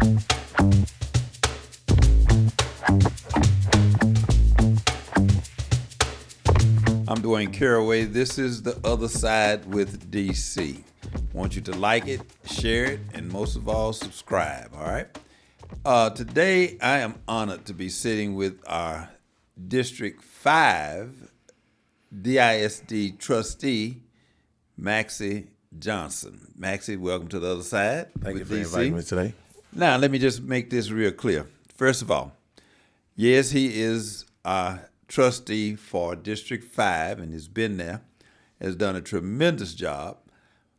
I'm Dwayne Caraway. This is The Other Side with DC. Want you to like it, share it, and most of all, subscribe, all right? Today, I am honored to be sitting with our District 5 DISD trustee, Maxie Johnson. Maxie, welcome to The Other Side. Thank you for inviting me today. Now, let me just make this real clear. First of all, yes, he is our trustee for District 5 and has been there, has done a tremendous job.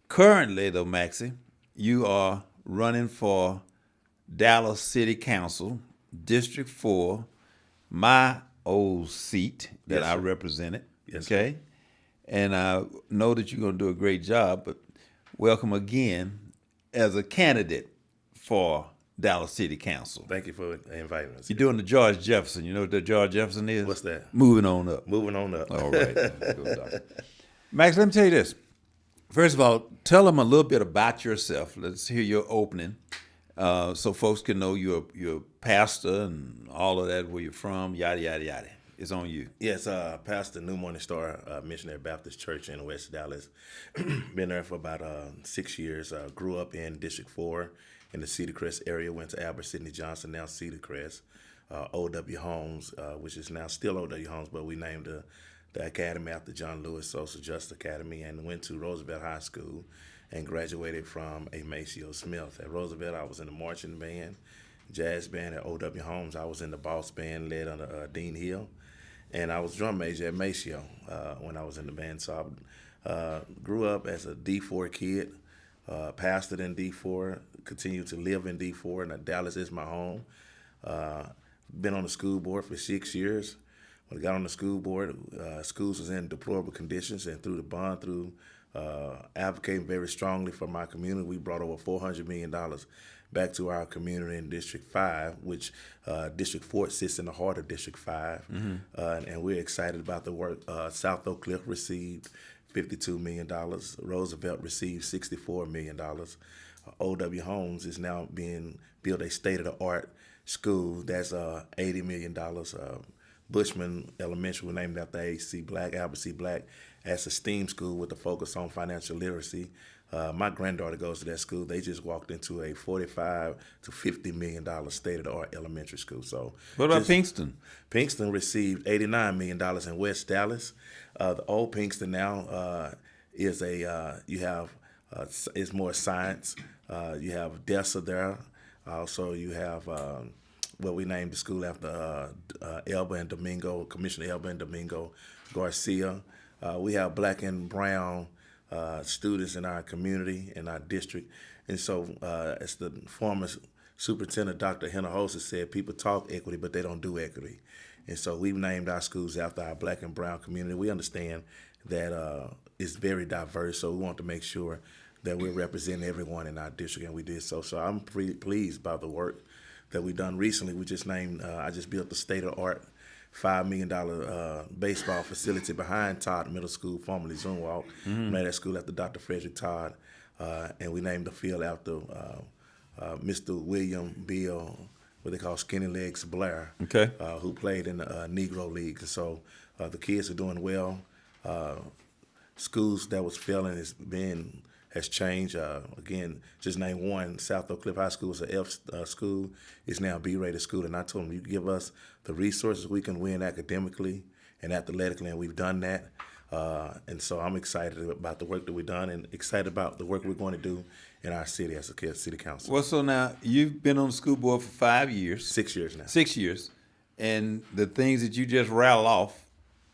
Currently, though, Maxie, you are running for Dallas City Council, District 4, my old seat that I represented. Yes, okay? And I know that you're going to do a great job, but welcome again as a candidate for Dallas City Council. Thank you for inviting us. You're doing the George Jefferson. You know what the George Jefferson is? What's that? Moving on up. Moving on up. All right. Max, let me tell you this. First of all, tell them a little bit about yourself. Let's hear your opening so folks can know you're a pastor and all of that, where you're from, yada, yada, yada. It's on you. Yes, pastor, New Morning Star Missionary Baptist Church in West Dallas. Been there for about 6 years. Grew up in District 4 in the Cedar Crest area. Went to Trustee Johnson, now Cedar Crest. O.W. Homes, which is now still O.W. Homes, but we named the academy after John Lewis Social Justice Academy, and went to Roosevelt High School and graduated from a Maceo Smith. At Roosevelt, I was in the marching band, jazz band. At O.W. Homes, I was in the boss band led under Dean Hill. And I was drum major at Maceo when I was in the band. So I grew up as a D4 kid, pastored in D4, continued to live in D4, and Dallas is my home. Been on the school board for 6 years. When I got on the school board, schools was in deplorable conditions, and through the bond, through advocating very strongly for my community, we brought over $400 million back to our community in District 5, which District 4 sits in the heart of District 5. Mm-hmm. And we're excited about the work. South Oak Cliff received $52 million. Roosevelt received $64 million. O.W. Homes is now being built a state-of-the-art school. That's $80 million. Bushman Elementary, named after A.C. Black, Albert C. Black, as a STEAM school with a focus on financial literacy. My granddaughter goes to that school. They just walked into a $45 to $50 million state-of-the-art elementary school. So, what about Pinkston? Pinkston received $89 million in West Dallas. The old Pinkston now is it's more science. You have DESA there. Also, you have what we named the school after Elba and Domingo, Commissioner Elba and Domingo Garcia. We have black and brown students in our community, in our district. And so, as the former superintendent, Dr. Hinojosa, said, people talk equity, but they don't do equity. And so we've named our schools after our black and brown community. We understand that it's very diverse, so we want to make sure that we're representing everyone in our district, and we did so. So I'm pretty pleased by the work that we've done recently. We just named, I just built the state-of-the-art $5 million baseball facility behind Todd Middle School, formerly Zunwalk. Mm-hmm. Named that school after Dr. Frederick Todd, and we named the field after Mr. William Bill, what they call Skinny Legs Blair, okay, who played in the Negro League. And so the kids are doing well. Schools that was failing has changed. Again, just name one. South Oak Cliff High School is a F school. It's now a B-rated school. And I told them, you give us the resources, we can win academically and athletically, and we've done that. And so I'm excited about the work that we've done and excited about the work we're going to do in our city as a city council. Well, so now you've been on the school board for 5 years. 6 years now. 6 years. And the things that you just rattle off,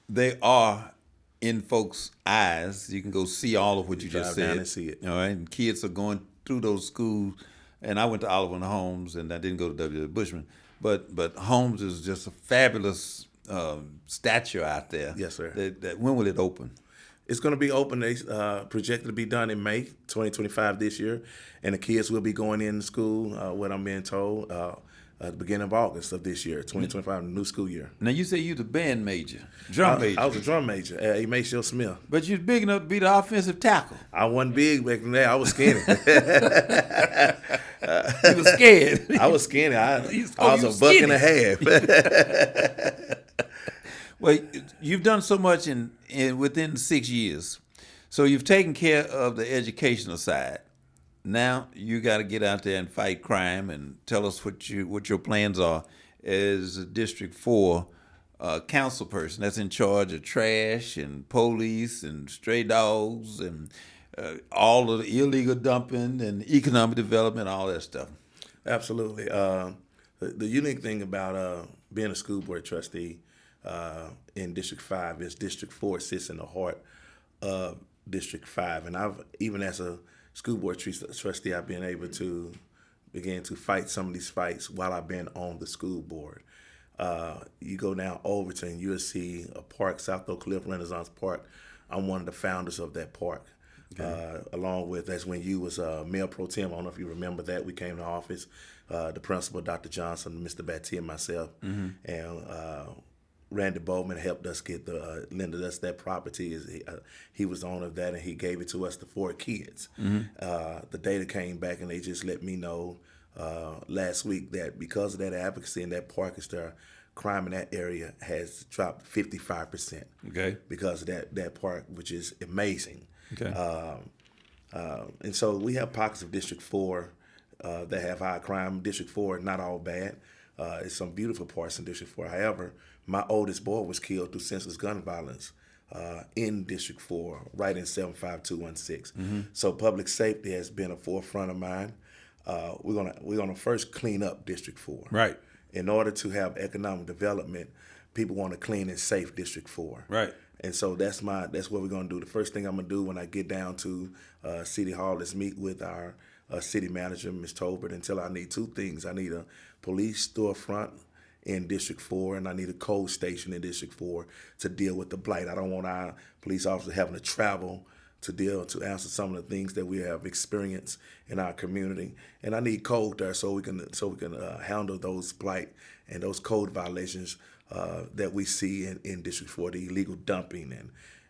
they are in folks' eyes. You can go see all of what you just said. Drive down and see it. All right, and kids are going through those schools. And I went to Oliver and Holmes, and I didn't go to W. Bushman. But Holmes is just a fabulous statue out there. Yes, sir. When will it open? It's going to be open. They projected to be done in May 2025 this year, and the kids will be going in school. What I'm being told. At the beginning of August of this year, 2025, new school year. Now, you say you the band major, drum major. I was a drum major at Maceo Smith. But you're big enough to be the offensive tackle. I wasn't big back then. I was skinny. You were scared. I was skinny. I You was was a buck and skinny. a half. Well, you've done so much in within 6 years. So you've taken care of the educational side. Now you got to get out there and fight crime and tell us what your plans are as a District 4 council person that's in charge of trash and police and stray dogs and all of the illegal dumping and economic development, all that stuff. Absolutely. The unique thing about being a school board trustee in District 5 is District 4 sits in the heart of District 5. And I've, even as a school board trustee, I've been able to begin to fight some of these fights while I've been on the school board. You go down Overton, you'll see a park, South Oak Cliff Renaissance Park. I'm one of the founders of that park. Okay. Along with, that's when you was Mayor Pro Tem. I don't know if you remember that. We came to office, the principal, Dr. Johnson, Mr. Batty, and myself, and Randy Bowman helped us get lended us that property. He was the owner of that, and he gave it to us, the 4 kids. The data came back, and they just let me know last week that because of that advocacy in that park is there, crime in that area has dropped 55%. Okay. Because of that park, which is amazing. Okay. And so we have pockets of District 4 that have high crime. District 4, not all bad. It's some beautiful parts in District 4. However, my oldest boy was killed through senseless gun violence in District 4, right in 75216. So public safety has been a forefront of mine. We're gonna first clean up District 4. Right. In order to have economic development, people want a clean and safe District 4. Right. And so that's what we're gonna do. The first thing I'm gonna do when I get down to City Hall is meet with our city manager, Ms. Tolbert, and tell her I need 2 things. I need a police storefront in District 4, and I need a code station in District 4 to deal with the blight. I don't want our police officers having to travel to answer some of the things that we have experienced in our community. And I need code there so we can handle those blight and those code violations that we see in District 4, the illegal dumping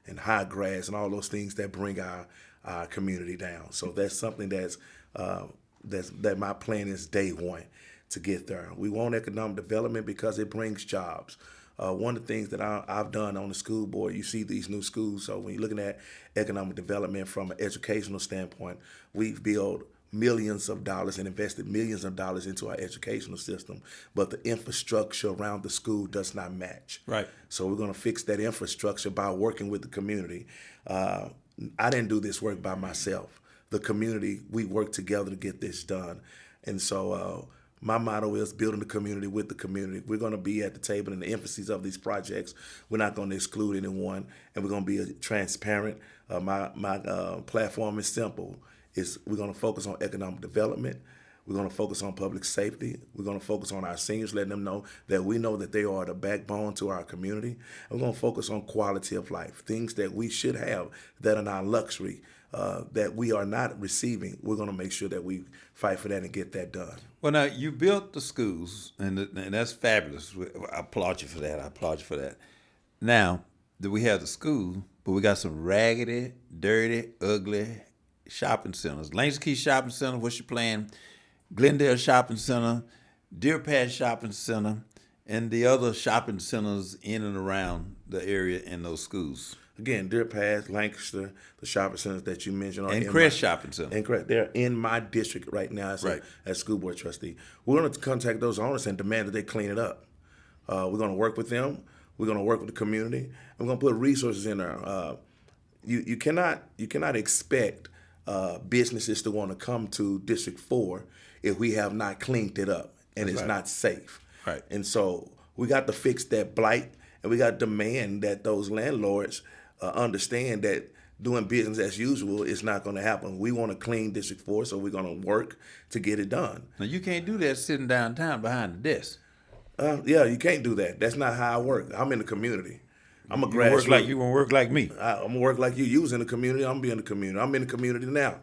and high grass and all those things that bring our community down. So that's something that my plan is day one to get there. We want economic development because it brings jobs. One of the things that I've done on the school board, you see these new schools, so when you're looking at economic development from an educational standpoint, we've built millions of dollars and invested millions of dollars into our educational system, but the infrastructure around the school does not match. Right. So we're going to fix that infrastructure by working with the community. I didn't do this work by myself. The community, we work together to get this done. And so my motto is building the community with the community. We're going to be at the table in the emphases of these projects. We're not going to exclude anyone, and we're going to be transparent. My platform is simple. We're going to focus on economic development. We're going to focus on public safety. We're going to focus on our seniors, letting them know that we know that they are the backbone to our community. And we're going to focus on quality of life, things that we should have that are not luxury, that we are not receiving. We're going to make sure that we fight for that and get that done. Well, now, you built the schools, and that's fabulous. I applaud you for that. Now, we have the school, but we got some raggedy, dirty, ugly shopping centers. Langston Key Shopping Center, what's your plan? Glendale Shopping Center, Deer Path Shopping Center, and the other shopping centers in and around the area in those schools. Again, Deer Path, Lancaster, the shopping centers that you mentioned. And Crest Shopping Center. And Crest, they're in my district right now as school board trustee. We're going to contact those owners and demand that they clean it up. We're going to work with them. We're going to work with the community. And we're going to put resources in there. You cannot expect businesses to want to come to District 4 if we have not cleaned it up and it's not safe. Right. And so we got to fix that blight, and we got to demand that those landlords understand that doing business as usual is not going to happen. We want to clean District 4, so we're going to work to get it done. Now, you can't do that sitting downtown behind the desk. Yeah, you can't do that. That's not how I work. I'm in the community. I'm a grassroots. You gonna work like me. I'm gonna work like you. You was in the community. I'm gonna be in the community. I'm in the community now.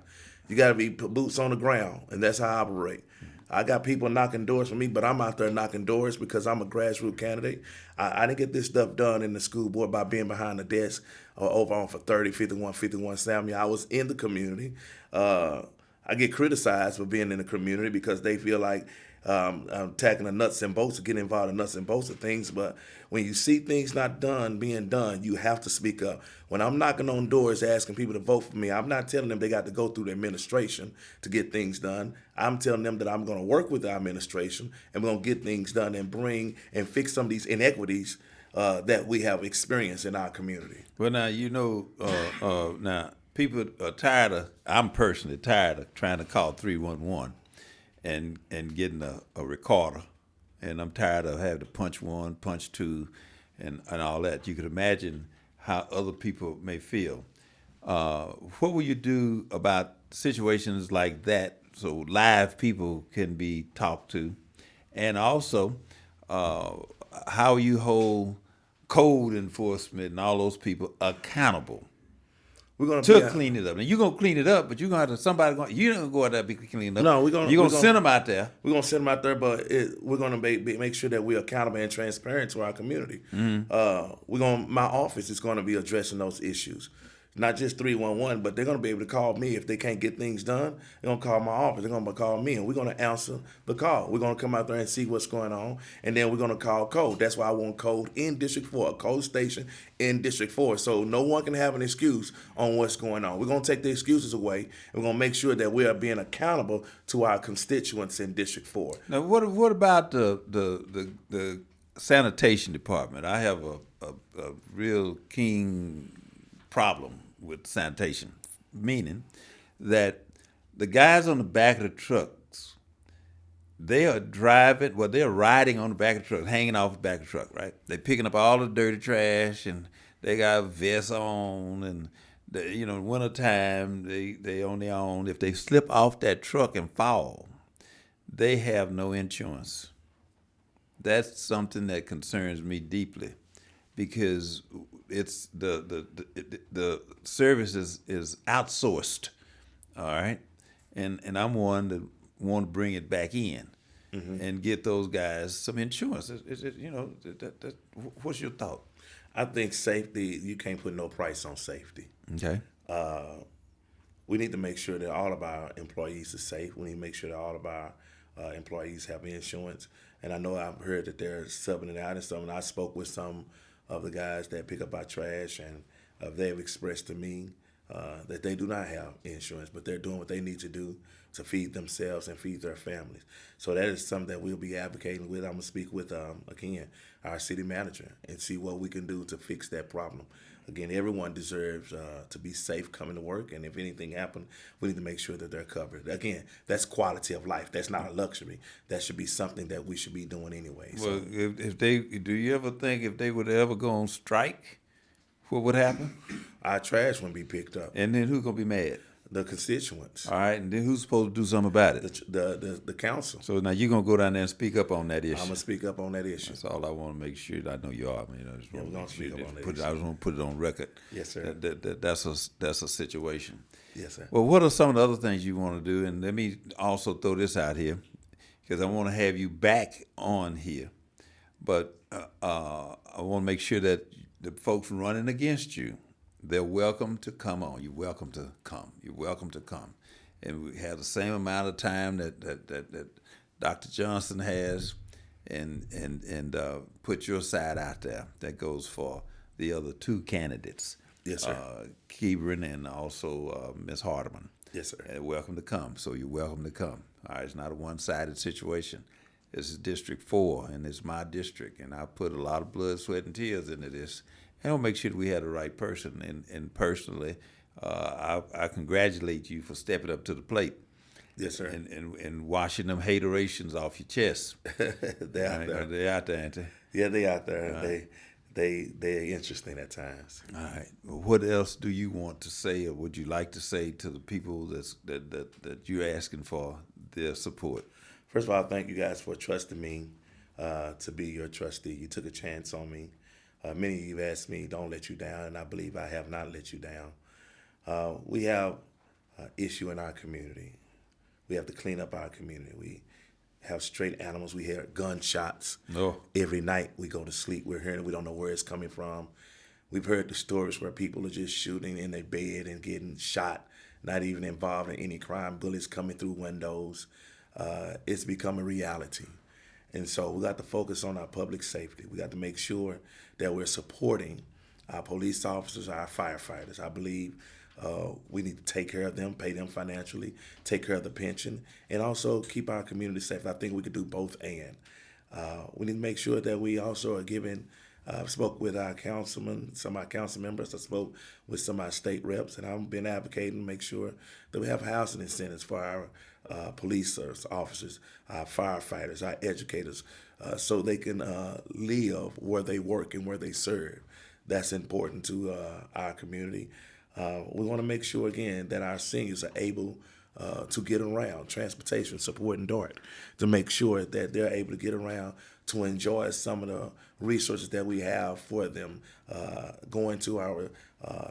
You got to be boots on the ground, and that's how I operate. I got people knocking doors for me, but I'm out there knocking doors because I'm a grassroots candidate. I didn't get this stuff done in the school board by being behind the desk or over on for 30, 51 Samuel. I was in the community. I I get criticized for being in the community because they feel like I'm tackling the nuts and bolts, getting involved in nuts and bolts of things. But when you see things not being done, you have to speak up. When I'm knocking on doors asking people to vote for me, I'm not telling them they got to go through the administration to get things done. I'm telling them that I'm going to work with the administration and we're going to get things done and bring and fix some of these inequities that we have experienced in our community. Well, now, now people are tired of, I'm personally tired of trying to call 311 and getting a recorder. And I'm tired of having to punch 1, punch 2, and all that. You could imagine how other people may feel. What will you do about situations like that so live people can be talked to? And also, how you hold code enforcement and all those people accountable We're gonna to clean it up. Now you're gonna clean it up, but you're gonna have to you're not gonna go out there and be cleaning up. No, you're gonna send them out there. We're gonna send them out there, but we're gonna make sure that we're accountable and transparent to our community. My office is gonna be addressing those issues. Not just 311, but they're going to be able to call me if they can't get things done. They're going to call my office. They're going to call me, and we're going to answer the call. We're going to come out there and see what's going on, and then we're going to call code. That's why I want code in District 4, a code station in District 4, so no one can have an excuse on what's going on. We're going to take the excuses away, and we're going to make sure that we are being accountable to our constituents in District 4. Now, what about the sanitation department? I have a real keen problem with sanitation, meaning that the guys on the back of the trucks, they're riding on the back of the truck, hanging off the back of the truck, right? They're picking up all the dirty trash, and they got vests on, and wintertime, they on their own. If they slip off that truck and fall, they have no insurance. That's something that concerns me deeply, because it's the service is outsourced, all right, and I'm one that want to bring it back in and get those guys some insurance. What's your thought? I think safety, you can't put no price on safety. Okay. We need to make sure that all of our employees are safe. We need to make sure that all of our employees have insurance. And I know I've heard that they're subbing it out and stuff. And I spoke with some of the guys that pick up our trash, and they've expressed to me that they do not have insurance, but they're doing what they need to do to feed themselves and feed their families. So that is something that we'll be advocating with. I'm going to speak with, again, our city manager and see what we can do to fix that problem. Again, everyone deserves to be safe coming to work, and if anything happens, we need to make sure that they're covered. Again, that's quality of life. That's not a luxury. That should be something that we should be doing anyway. Well, do you ever think if they would ever go on strike, what would happen? Our trash wouldn't be picked up. And then who's gonna be mad? The constituents. All right, and then who's supposed to do something about it? The council. So now you're gonna go down there and speak up on that issue. I'm gonna speak up on that issue. That's all I want to make sure. I know you are. We're gonna speak up on that issue. I just want to put it on record. Yes, sir. That's a situation. Yes, sir. Well, what are some of the other things you want to do? And let me also throw this out here, because I want to have you back on here. But I want to make sure that the folks running against you, they're welcome to come on. You're welcome to come. You're welcome to come. And we have the same amount of time that Dr. Johnson has, and put your side out there. That goes for the other two candidates. Yes, sir. Kebron and also Ms. Hardeman. Yes, sir. Welcome to come. So you're welcome to come. All right, it's not a one-sided situation. This is District 4, and it's my district, and I put a lot of blood, sweat, and tears into this. And I'll make sure that we had the right person. And personally, I congratulate you for stepping up to the plate. Yes, sir. And washing them haterations off your chest. They're out there. They're out there, ain't they? Yeah, they're out there. They're interesting at times. All right. Well, what else do you want to say, or would you like to say to the people that you're asking for their support? First of all, thank you guys for trusting me to be your trustee. You took a chance on me. Many of you have asked me, don't let you down, and I believe I have not let you down. We have an issue in our community. We have to clean up our community. We have straight animals. We hear gunshots. No. Every night we go to sleep. We're hearing it. We don't know where it's coming from. We've heard the stories where people are just shooting in their bed and getting shot not even involved in any crime, bullies coming through windows. It's becoming reality. And so we got to focus on our public safety. We got to make sure that we're supporting our police officers, our firefighters. I believe we need to take care of them, pay them financially, take care of the pension, and also keep our community safe. I think we could do both and. We need to make sure that we also are giving, I've spoke with our councilmen, some of our council members, I spoke with some of our state reps, and I've been advocating to make sure that we have housing incentives for our police officers, our firefighters, our educators, so they can live where they work and where they serve. That's important to our community. We want to make sure, again, that our seniors are able to get around, transportation, support, and DART, to make sure that they're able to get around to enjoy some of the resources that we have for them, going to our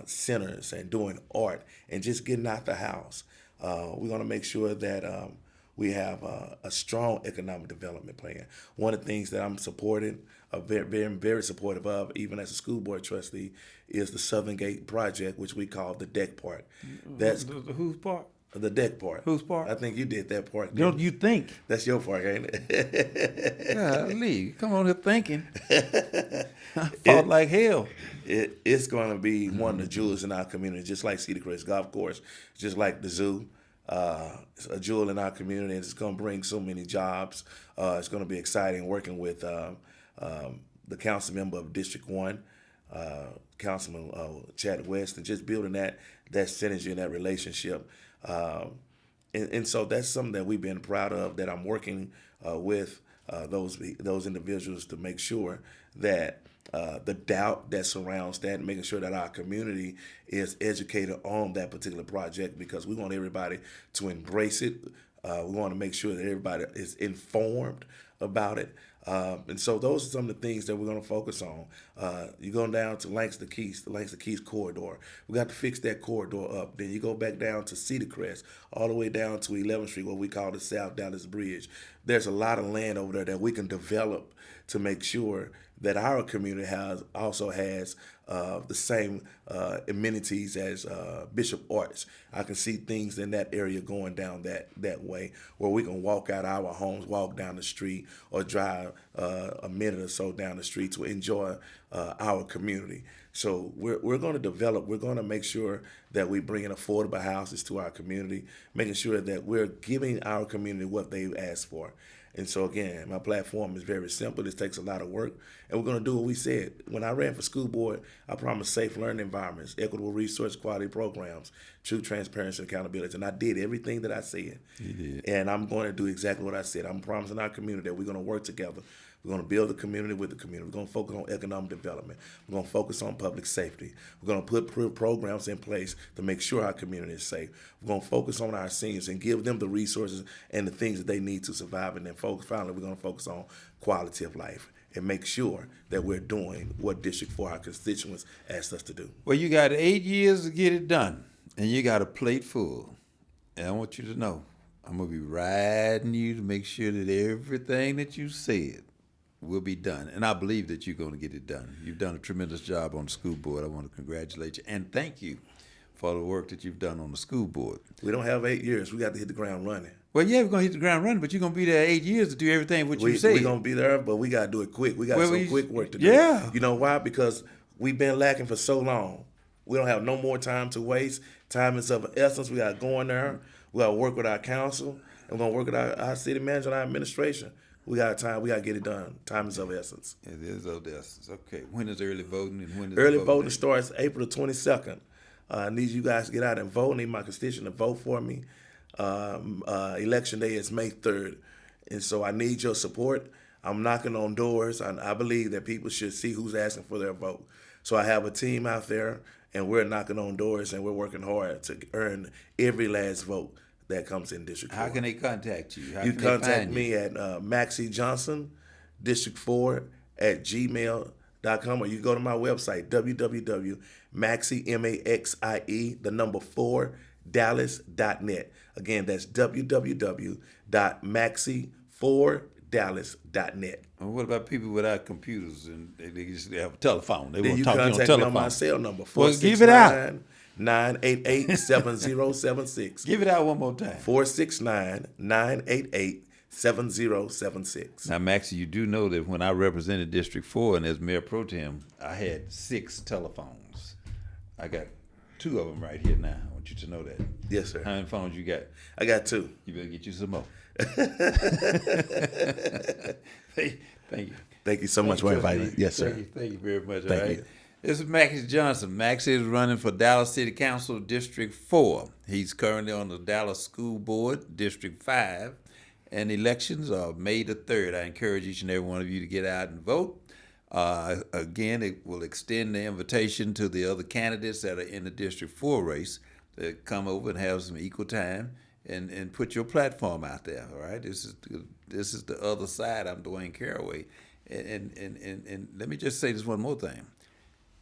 centers and doing art and just getting out the house. We're going to make sure that we have a strong economic development plan. One of the things that I'm supporting, very supportive of, even as a school board trustee, is the Southern Gate project, which we call the deck part. That's whose part? The deck part. Whose part? I think you did that part. Don't you think? That's your part, ain't it? Golly, come on here thinking. I fought like hell. It's going to be one of the jewels in our community, just like Cedar Crest Golf Course, just like the zoo. It's a jewel in our community, and it's going to bring so many jobs. It's going to be exciting working with the council member of District 1, Councilman Chad West, and just building that synergy and that relationship. And so that's something that we've been proud of, that I'm working with those individuals to make sure that the doubt that surrounds that, and making sure that our community is educated on that particular project, because we want everybody to embrace it. We want to make sure that everybody is informed about it. And so those are some of the things that we're going to focus on. You're going down to the Langston Keys corridor. We got to fix that corridor up. Then you go back down to Cedar Crest, all the way down to 11th Street, what we call the South Dallas Bridge. There's a lot of land over there that we can develop to make sure that our community also has the same amenities as Bishop Arts. I can see things in that area going down that way, where we can walk out our homes, walk down the street, or drive a minute or so down the street to enjoy our community. So we're going to develop, we're going to make sure that we bring in affordable houses to our community, making sure that we're giving our community what they've asked for. And so, again, my platform is very simple. This takes a lot of work, and we're going to do what we said. When I ran for school board, I promised safe learning environments, equitable resource quality programs, true transparency and accountability, and I did everything that I said. You did. And I'm going to do exactly what I said. I'm promising our community that we're going to work together. We're going to build the community with the community. We're going to focus on economic development. We're going to focus on public safety. We're going to put programs in place to make sure our community is safe. We're going to focus on our seniors and give them the resources and the things that they need to survive. And then finally, we're going to focus on quality of life and make sure that we're doing what District 4, our constituents, asked us to do. Well, you got 8 years to get it done, and you got a plate full. And I want you to know, I'm going to be riding you to make sure that everything that you said will be done. And I believe that you're going to get it done. You've done a tremendous job on the school board. I want to congratulate you and thank you for the work that you've done on the school board. We don't have 8 years. We got to hit the ground running. Well, yeah, we're going to hit the ground running, but you're going to be there 8 years to do everything what you said. We're going to be there, but we got to do it quick. We got some quick work to do. Yeah. You know why? Because we've been lacking for so long. We don't have no more time to waste. Time is of essence. We got to go in there. We got to work with our council. And we're going to work with our city manager and our administration. We got time. We got to get it done. Time is of essence. It is of essence. Okay. When is early voting and when is early voting starts April the 22nd. I need you guys to get out and vote. I need my constituent to vote for me. Election day is May 3rd. And so I need your support. I'm knocking on doors. I believe that people should see who's asking for their vote. So I have a team out there, and we're knocking on doors, and we're working hard to earn every last vote that comes in District 4. How can they contact you? You contact me at Maxie Johnson, District 4 at gmail.com, or you go to my website, www.maxie4dallas.net. Again, that's www.maxie4dallas.net. And what about people without computers and they just have a telephone? They Then want you to talk to you on contact me telephone. on my cell number, Well, give it out. 469-988-7076. Give it out one more time. 469-988-7076. Now, Maxie, you do know that when I represented District 4 and as Mayor Pro Tem, I had 6 telephones. I got 2 of them right here now. I want you to know that. Yes, sir. How many phones you got? I got 2. You better get you some more. Thank you. Thank you so much for inviting me. Yes, sir. Thank you very much. Thank all right. you. This is Maxi Johnson. Maxi is running for Dallas City Council District 4. He's currently on the Dallas School Board, District 5, and elections are May the 3rd. I encourage each and every one of you to get out and vote. Again, it will extend the invitation to the other candidates that are in the District 4 race to come over and have some equal time and put your platform out there, all right? This is the other side. I'm Dwayne Caraway. And let me just say this one more thing.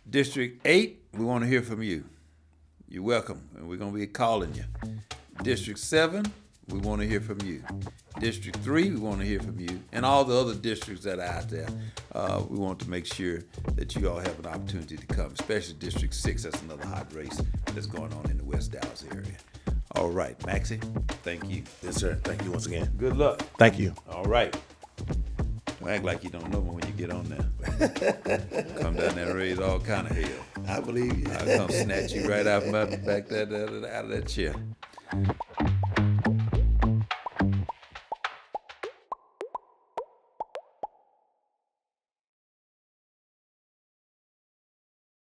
District 8, we want to hear from you. You're welcome, and we're going to be calling you. District 7, we want to hear from you. District 3, we want to hear from you. And all the other districts that are out there, we want to make sure that you all have an opportunity to come, especially District 6. That's another hot race that's going on in the West Dallas area. All right, Maxie, thank you. Yes, sir. Thank you once again. Good luck. Thank you. All right. Don't act like you don't know me when you get on there. Come down there and raise all kind of hell. I believe you. I'll come snatch you right out of that chair.